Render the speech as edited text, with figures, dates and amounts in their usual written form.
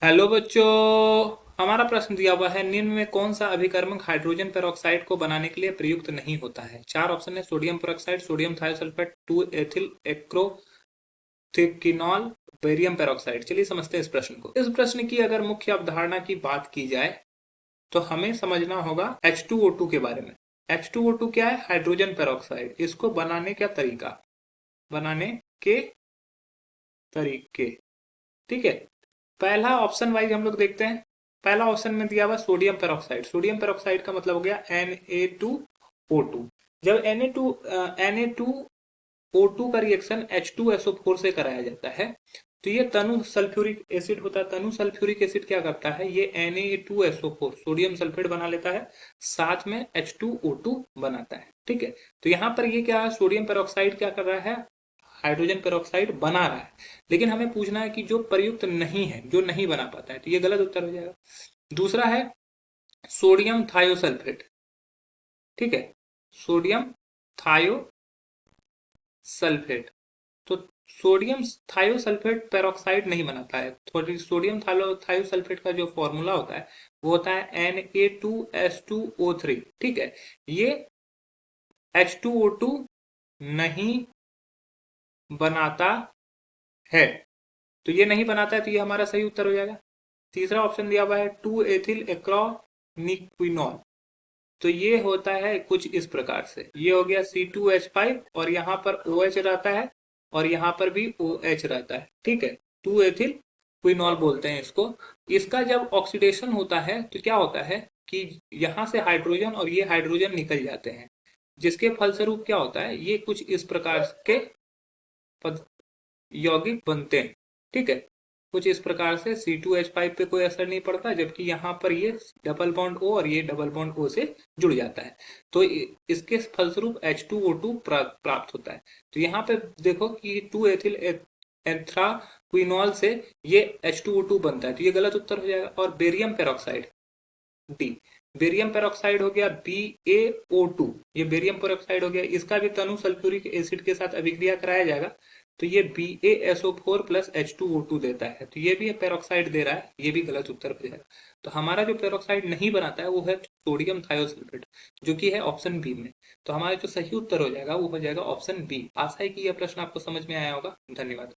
Hello बच्चों। हमारा प्रश्न दिया हुआ है, निम्न में कौन सा अभिकर्मक हाइड्रोजन पेरोक्साइड को बनाने के लिए प्रयुक्त नहीं होता है। चार ऑप्शन है, sodium peroxide, sodium thiosulphate, 2 ethyl एक्रोथिकिनॉल, बेरियम पेरोक्साइड। चलिए समझते हैं इस प्रश्न को। इस प्रश्न की अगर मुख्य अवधारणा की बात की जाए तो हमें समझना होगा H2O2 के बारे में। H2O2 क्या है? Hydrogen peroxide. इसको बनाने के तरीके, ठीक है। पहला ऑप्शन वाइज हम लोग देखते हैं। पहला ऑप्शन में दिया हुआ सोडियम पेरोक्साइड। सोडियम पेरोक्साइड का मतलब हो गया Na2O2। जब Na2O2 का रिएक्शन H2SO4 से कराया जाता है तो ये तनु सल्फ्यूरिक एसिड होता है। तनु सल्फ्यूरिक एसिड क्या करता है? ये Na2SO4 सोडियम सल्फेट बना लेता है, साथ में H2O2 बनाता है, ठीक है। तो यहाँ पर ये क्या है, सोडियम पेरोक्साइड क्या कर रहा है? हाइड्रोजन पेरोक्साइड बना रहा है। लेकिन हमें पूछना है कि जो प्रयुक्त नहीं है, जो नहीं बना पाता है, तो ये गलत उत्तर हो जाएगा। दूसरा है सोडियम थायोसल्फेट, ठीक है। Sodium thiosulphate. तो सोडियम थायोसल्फेट पेरोक्साइड नहीं बनाता है। थोड़ी सोडियम थायोसल्फेट का जो फॉर्मूला होता है वो होता है Na2S2O3, ठीक है। ये H2O2 नहीं बनाता है, तो ये नहीं बनाता है, तो ये हमारा सही उत्तर हो जाएगा। तीसरा ऑप्शन दिया हुआ है 2 एथिल एक्रोनिक्विनॉल। तो ये होता है कुछ इस प्रकार से, ये हो गया C2H5 और यहाँ पर OH रहता है और यहाँ पर भी OH रहता है, ठीक है। 2 एथिल क्विनॉल बोलते हैं इसको। इसका जब ऑक्सीडेशन होता है तो क्या होता है कि यहाँ से हाइड्रोजन और ये हाइड्रोजन निकल जाते हैं, जिसके फलस्वरूप क्या होता है, ये कुछ इस प्रकार के पद यौगिक बनते हैं, ठीक है। कुछ इस प्रकार से C2H5 पे कोई असर नहीं पड़ता, जबकि यहाँ पर ये डबल बॉन्ड O और ये डबल बॉन्ड O से जुड़ जाता है, तो इसके फलस्वरूप H2O2 प्राप्त होता है। तो यहाँ पे देखो कि 2 एथिल एंथ्राक्विनॉल से ये H2O2 बनता है, तो ये गलत उत्तर हो जाएगा। और barium peroxide, D, barium peroxide हो गया BaO2। ये बेरियम पेरोक्साइड हो गया, इसका भी तनु सल्फ्यूरिक एसिड के साथ अभिक्रिया कराया जाएगा तो ये BaSO4 प्लस H2O2 देता है, तो ये भी पेरोक्साइड दे रहा है, ये भी गलत उत्तर हो जाएगा। तो हमारा जो पेरोक्साइड नहीं बनाता है वो है सोडियम थायोसल्फेट, जो कि है ऑप्शन बी में। तो हमारा जो सही उत्तर हो जाएगा वो हो जाएगा ऑप्शन बी। आशा है कि यह प्रश्न आपको समझ में आया होगा। धन्यवाद।